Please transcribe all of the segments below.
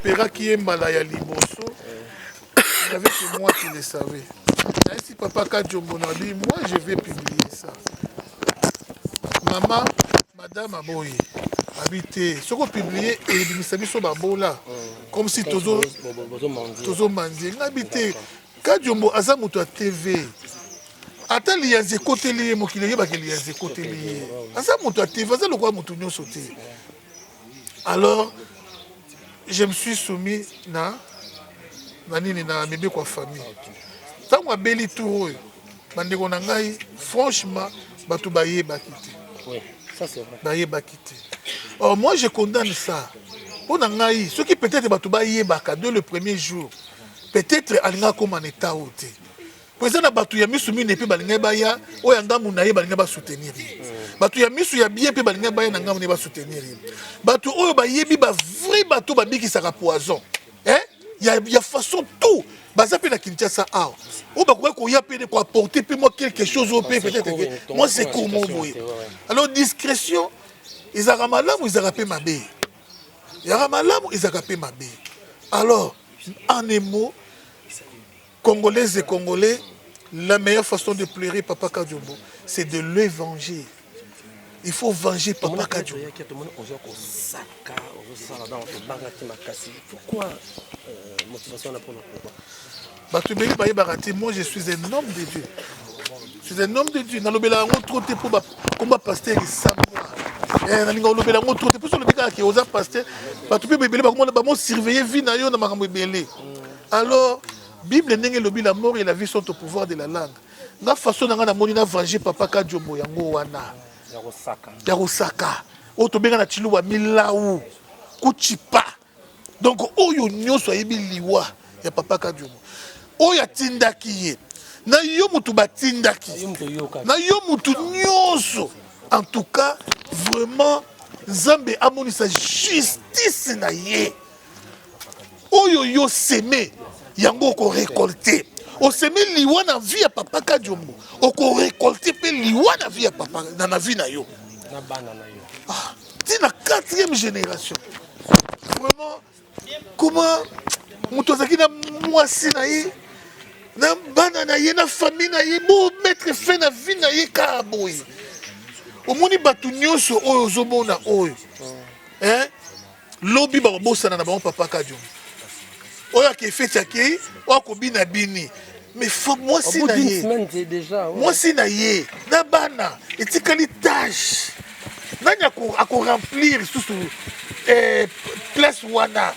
opéra qui est Malaya Liboso, il n'y avait que moi qui le savais. Et si papa Kadjombo n'a dit, moi je vais publier ça. Maman, madame Aboye, habité, ce qu'on publié, et il s'est mis sur Babola, comme si Tozo Mandi, habité. Kadjombo, Azamuto à TV. Attends, il y a des côtés liés, moi qui les y a des côtés liés. Azamuto à TV, c'est le quoi Moutounio sauté. Alors, je me suis soumis na mebe kwa famille. Tant que beli tout, bandeko na ngai, franchement, batu baye bakité. Oui, ça c'est vrai. Baye bakité. Or moi je condamne ça. Pour ngai, ceux qui peut-être batu baye baka dès le premier jour, peut-être alinga comme en état ôté. Président batu ya misu mine pe balinga baya, oyanga munaye balinga ba soutenir. Batu ya misu ya bien pe balinga baya na ngamu ne ba soutenir. Batu oyo bayebi ba vrai batu ba biki saka poison. Hein? Il y a façon tout. Baza pe na Kinshasa a. O ba ko ya pe ko apporter pe moi quelque chose au pe peut-être que moi c'est comment vous. Alors discrétion, ils a malamu ils a pe mabe. Il y a malamu ils a pe mabe. Alors en un mot Congolaises et Congolais, la meilleure façon de pleurer Papa Kadjombo, c'est de le venger. Il faut venger Papa Kadjombo. Pourquoi motivation pour moi je suis un homme de Dieu. Je suis un homme de Dieu. Trop pour combat pasteur et savoir. Alors, Bible n'est pas la mort et la vie sont au pouvoir de la langue. La façon dont on a venger Papa Kadjombo yango wana. Yarosaka. Otobenga na chiluwa milaou. Kuchipa. Donc oyo nyonso yebi liwa ya Papa Kadjombo. Oya tindaki ye. Na yo mutu batindaki. Na yo mutu nyonso. En tout cas, vraiment Nzambe amoni sa justice na ye. Oyo yo semé yango ko récolter. O semé liwa na vie ya Papa Kadjombo. O ko récolter pe liwa na vie ya papa na vie na yo. Na bana na yo. Ah, c'est la 4e génération. Vraiment comment mutozaki na mwasi na ye na bana na ye na famille na ye bo mettre fin na vie na ye ka boy. Omoni batu nyonso oyo zobona oyo. Hein? Lobi ba bosana na ba Papa Kadjombo. Oya ke feti akei, oya ko bina bini. Mais moi si na ye. Moi si na ye, na bana, etikali tâche. Nani ako remplir sous place wana.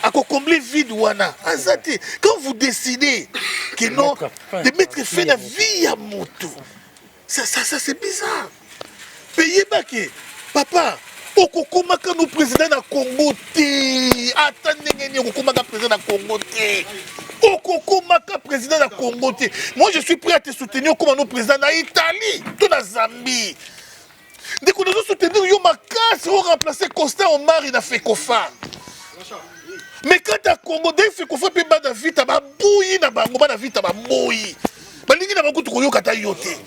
Ako combler vide wana. Azati, quand vous décidez que non de mettre fin à la vie à moto. Ça c'est bizarre. Payez baké. Papa, okokomaka no président na Congo te. Attendez ngeni okokomaka président na Congo te. Okokomaka président na Congo te. Moi je suis prêt à te soutenir comme no président na Italie, tout na Zambie. Dès qu'on nous soutenir yo makasi on remplacer Constant Omar na Fekofa. Mais quand à Congo dès Fekofa pe ba na vita ba bouyi na bango ba na vita ba moyi. Ba lingi na bango to koyoka ta yote.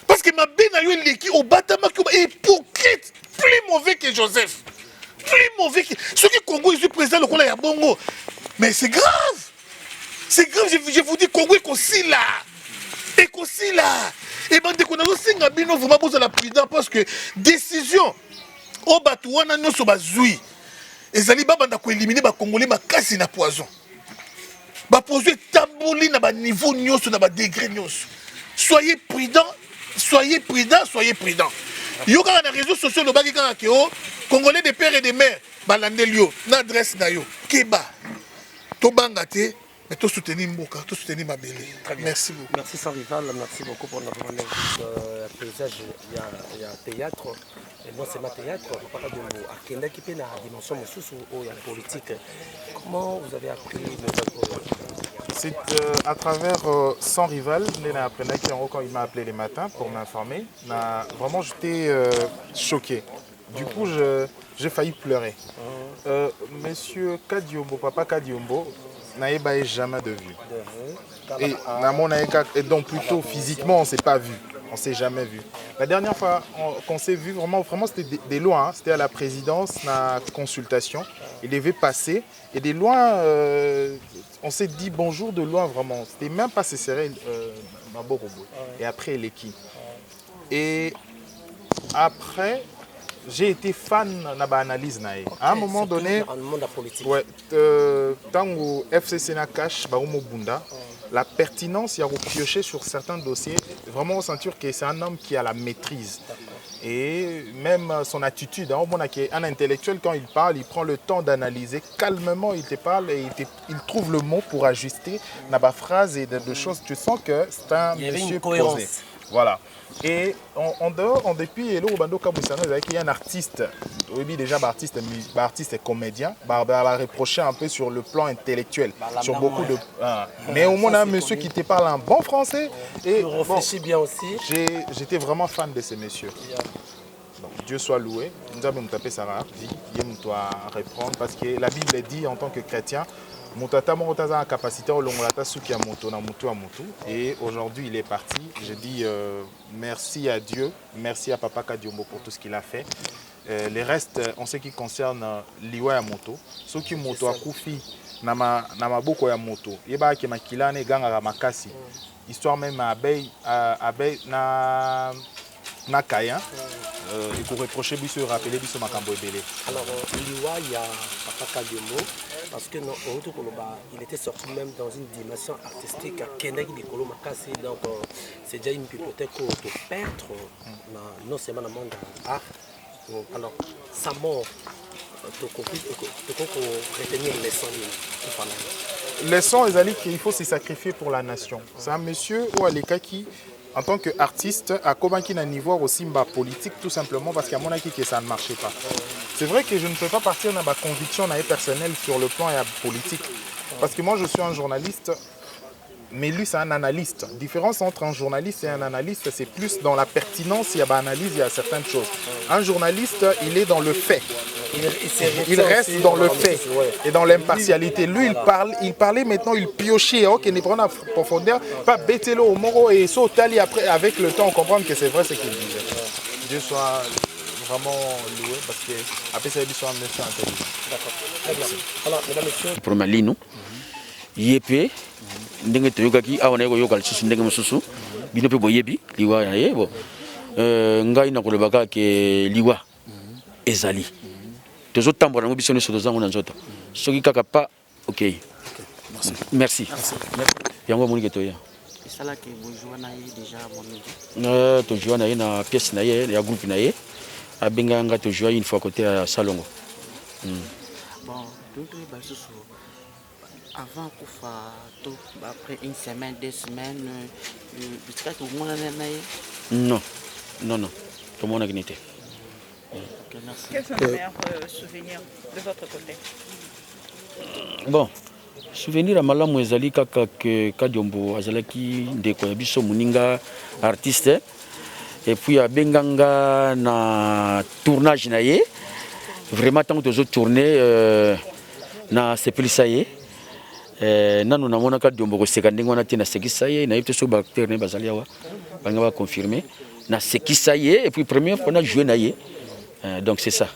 Parce que ma belle est au bâtiment hypocrite, plus mauvais que Joseph. Plus mauvais que. Ceux qui Congo, ils sont présents, le Congo, il y a Bongo. Mais c'est grave. C'est grave, je vous dis, Congo est aussi là. Et aussi là. Et bien, dès qu'on a aussi vraiment besoin de la prudence parce que décision, au Batouana, nous sommes à Zoui. Et Zaliba, on a éliminé les Congolais, ma casse na poison. Ma poison est tambouli, na niveau, na degré. Soyez prudents. Soyez prudents, soyez prudents. Yo quand les réseaux sociaux le bagi quand que Congolais de père et de mère balandelio na adresse na yo keba to bangate mais to soutenir mboka to soutenir ma belle. Merci beaucoup. Merci sans rival, merci beaucoup pour notre paysage il y a théâtre et moi c'est ma théâtre Papa Kadjombo akenda qui peut na dimension mosusu ou ya politique. Comment vous avez appris c'est à travers Sans Rival, quand il m'a appelé les matins pour m'informer. Vraiment, j'étais choqué. Du coup, j'ai failli pleurer. Monsieur Kadjombo, Papa Kadjombo, n'a jamais de vue. Et donc plutôt physiquement, on ne s'est pas vu. On ne s'est jamais vu. La dernière fois qu'on s'est vu, vraiment c'était des loin. Hein. C'était à la présidence, la consultation. Il devait passer. Et des loin, on s'est dit bonjour de loin, vraiment. C'était même pas serré, Maborobo. Et après, il est qui. Et après, j'ai été fan de l'analyse. À un moment donné, ouais, tango FCC na cash, Bunda, la pertinence, il y a piocher sur certains dossiers. Vraiment, on sentir que c'est un homme qui a la maîtrise. Et même son attitude, hein, un intellectuel, quand il parle, il prend le temps d'analyser. Calmement, il te parle et il trouve le mot pour ajuster la phrase et de choses. Tu sens que c'est un monsieur posé. Voilà. Et en dehors, en dépit, il y a un artiste, oui, déjà artiste et comédien, va reprocher un peu sur le plan intellectuel, sur beaucoup de. Mais au moins, un monsieur qui te parle un bon français. Et réfléchis bien aussi. J'étais vraiment fan de ces messieurs. Donc, Dieu soit loué. Nous avons tapé Sarah, vie, il doit reprendre parce que la Bible dit en tant que chrétien. Et aujourd'hui il est parti. Je dis merci à Dieu, merci à Papa Kadiombo pour tout ce qu'il a fait. Les restes en ce qui concerne Liwa ya moto, ceux qui moto a koufi na maboko ya moto, yeba ke makilane ganga makasi. Histoire même à Abey na Kaya. Il faut reprocher biso rappeler biso makambo ebele. Alors Liwa il y a Papa Kadiombo parce que il était sorti même dans une dimension artistique à Kendaki de Kolo Makasi, donc c'est déjà une bibliothèque de peintre non seulement dans le monde de l'art. Alors sa mort tu peux retenir les leçons de leçon il faut se sacrifier pour la nation. C'est un monsieur ou Aleka qui en tant qu'artiste, à Kobanki n'a niveau aussi politique, tout simplement parce qu'à mon avis que ça ne marchait pas. C'est vrai que je ne peux pas partir dans ma conviction personnelle sur le plan politique. Parce que moi, je suis un journaliste, mais lui, c'est un analyste. La différence entre un journaliste et un analyste, c'est plus dans la pertinence, il y a l'analyse, il y a certaines choses. Un journaliste, il est dans le fait. Il reste dans le fait et dans l'impartialité. Lui, il parlait maintenant, il piochait, ok, il prend en profondeur, pas bêter au moro et sauter après, avec le temps, on comprend que c'est vrai ce qu'il disait. Dieu soit vraiment loué parce que après ça, il soit un monsieur intelligent. D'accord. Très bien. Alors, mesdames et messieurs. Pour Malino, Yépé, ndenge toyokaki awa na yoka lisusu ndenge mosusu bino pe boyebi liwa na ye bo ngai na kolobaka ke liwa ezali tozo tambola ngo biso nyonso tozango na nzoto soki kaka pa ok merci yango moni ke toya esala ke bojoa na ye déjà moningi tojoa na ye na pièce na ye ya groupe na ye abenga nga tojoa une fois côté à Salongo. Bon donc basusu avant après une semaine, 2 semaines, jusqu'à tout le monde en a. Non, tout le monde a gagné. Quels sont les meilleurs souvenirs de votre côté? Bon, souvenir à Malamu ezali kaka que Kadiombo azalaki ndeko ya biso muninga artiste et puis à Benganga na tournage na ye vraiment tant que les autres tournées na sepelisaye nanu namona Kadiombo ko sekandingo wana tina sekisaye na yete so bacteur ne bazali awa banga ba confirmer na sekisaye et puis première fois na jouer na ye donc c'est ça.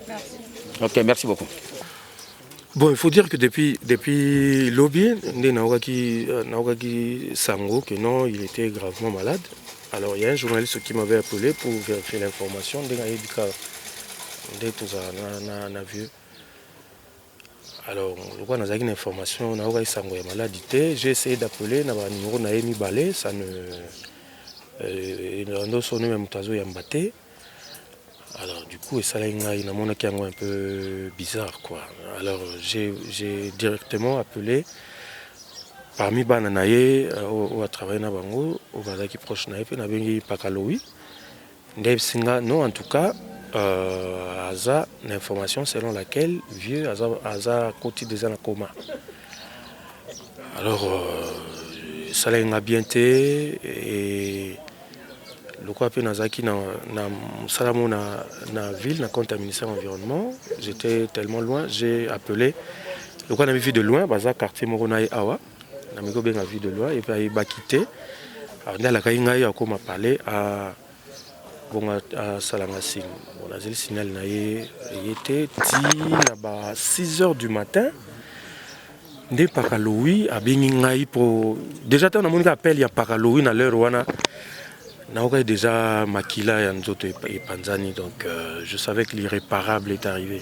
Merci. OK, merci beaucoup. Bon, il faut dire que depuis Lobby, Naogaki Sango, que non, il était gravement malade. Alors il y a un journaliste qui m'avait appelé pour vérifier l'information. Alors, on a une information, Naogaki Sango est malade. J'ai essayé d'appeler, numéro Naemi Balé, ça ne. Alors du coup, ça a un peu bizarre quoi. Alors j'ai directement appelé parmi Bananaye où a travaillé na bango, au Bazaki proche na na bengi Pakaloui. Non en tout cas, Aza l'information selon laquelle vieux Aza côté déjà en coma. Alors ça l'a bien été et le quoi peu nazaki na salamo na ville na compte ministère environnement, j'étais tellement loin, j'ai appelé le quoi n'avait vu de loin baza quartier Moronaï Awa na miko ben vu de loin et puis il va quitter nde alakai ngai akoma parler à bonga salanga signe bon azeli signal na ye était ti na ba 6h du matin nde pakaloui abengi ngai pour déjà tant na moni appel ya pakaloui na l'heure wana naokai déjà makila ya nzoto epanzani donc je savais que l'irréparable est arrivé.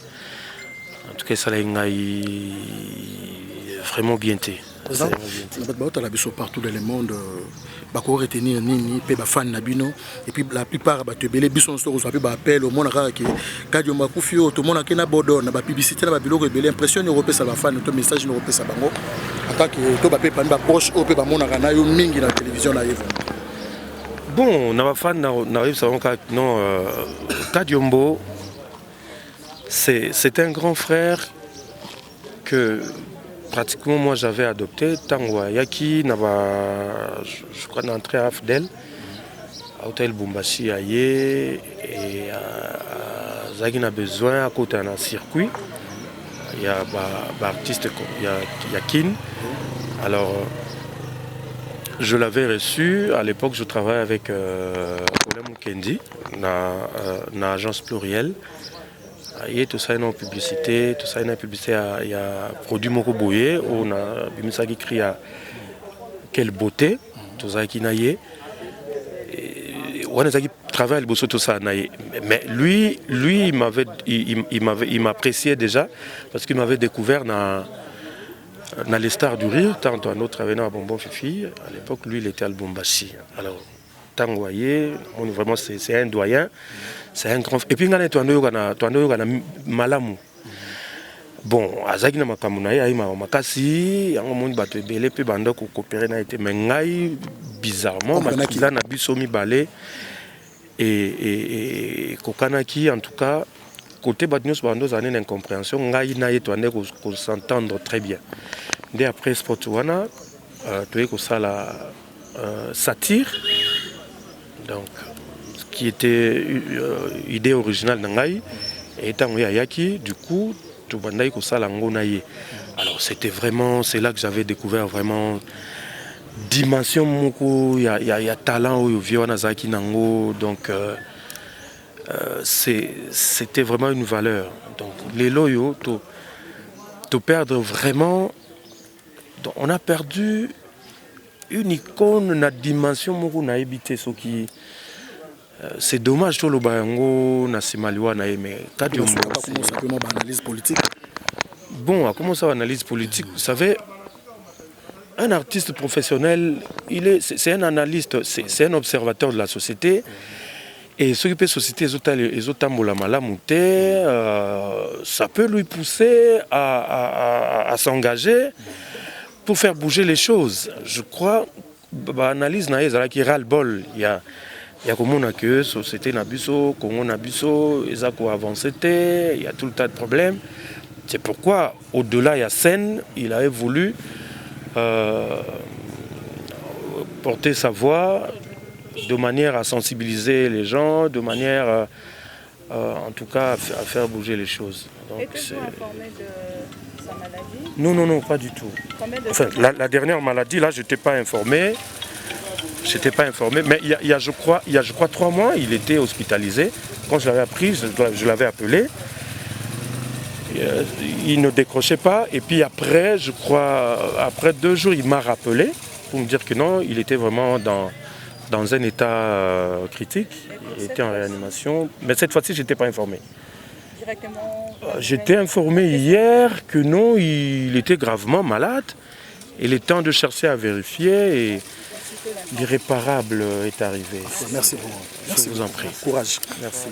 En tout cas, ça l'a vraiment bien été. Partout dans le monde, bako retenir nini pe ba fan na bino et puis la plupart ba te belé bison so so ba appel au monde ka Kadio Makufio tout monde na bodo na ba publicité na ba biloko belé impression européen ça ba fan to message européen ça bango attaque to ba pe pa ba proche au pe ba mona na yo mingi na télévision na yevo. Bon, na ba fan na arrive ça non Kadiombo c'est un grand frère que pratiquement moi j'avais adopté. Tangwa Yaki, je crois d'entrer à Afdel, à Hôtel Bumbashi Aye, et Zagin a besoin à côté d'un circuit. Il y a un artiste, il y a Kin. Alors je l'avais reçu, à l'époque je travaillais avec Colem Mukendi, dans l'agence plurielle. Et tout ça est en publicité, tout ça est en publicité. Il y a produit Moko Boye, on a Bimisa qui crie à quelle beauté, tout ça qui naïe. On a qui travaille le bosso tout ça naïe. Mais lui il m'appréciait déjà parce qu'il m'avait découvert dans les stars du rire, tant un autre avait à Bonbon Fifi. À l'époque, lui il était à Lubumbashi. Alors Tangoye, vraiment c'est un doyen. C'est un grand. Et puis, il y a un malamu. Bon, Azaki na makamuna ya ima makasi, yango moni bato ebele pe banda ko coopérer na été mais ngai bizarrement makila na biso mi balé et kokanaki en tout cas côté batnyos bando zané d'incompréhension ngai na yeto ande ko s'entendre très bien. Dès après Sportwana toye ko sala satire. Donc qui était idée originale d'Angaï et étant Yaki, du coup, tout bandaï ko salango naïe. Alors c'était vraiment, c'est là que j'avais découvert vraiment dimension moko, il y a talent au Viona Zaki Nango, donc c'était vraiment une valeur. Donc les loyaux, to perdre vraiment, donc, on a perdu une icône, une dimension moko na habité ce qui c'est dommage tout le bayango na simaliwa na mais Kadiombo simplement analyse politique. Bon, comment ça analyse politique, vous savez un artiste professionnel, c'est un analyste, c'est un observateur de la société et ce qui peut société les autres ça peut lui pousser à s'engager pour faire bouger les choses. Je crois analyse na ezala qui ras-le-bol, il y a comme que société nabiso, Congo nabiso, ils ont avancé, il y a tout le tas de problèmes. C'est pourquoi au-delà il y a scène, il avait voulu porter sa voix de manière à sensibiliser les gens, de manière en tout cas à faire bouger les choses. Étais-vous informé de sa maladie? Non, pas du tout. Enfin, la dernière maladie, là, je n'étais pas informé. Mais il y a je crois 3 mois, il était hospitalisé. Quand je l'avais appris, je l'avais appelé. Il ne décrochait pas. Et puis après, je crois, après 2 jours, il m'a rappelé pour me dire que non, il était vraiment dans un état critique. Il était en réanimation. Mais cette fois-ci, je n'étais pas informé. J'étais informé hier que non, il était gravement malade. Et le temps de chercher à vérifier et l'irréparable est arrivé. Merci beaucoup. Je vous en prie. Courage. Merci.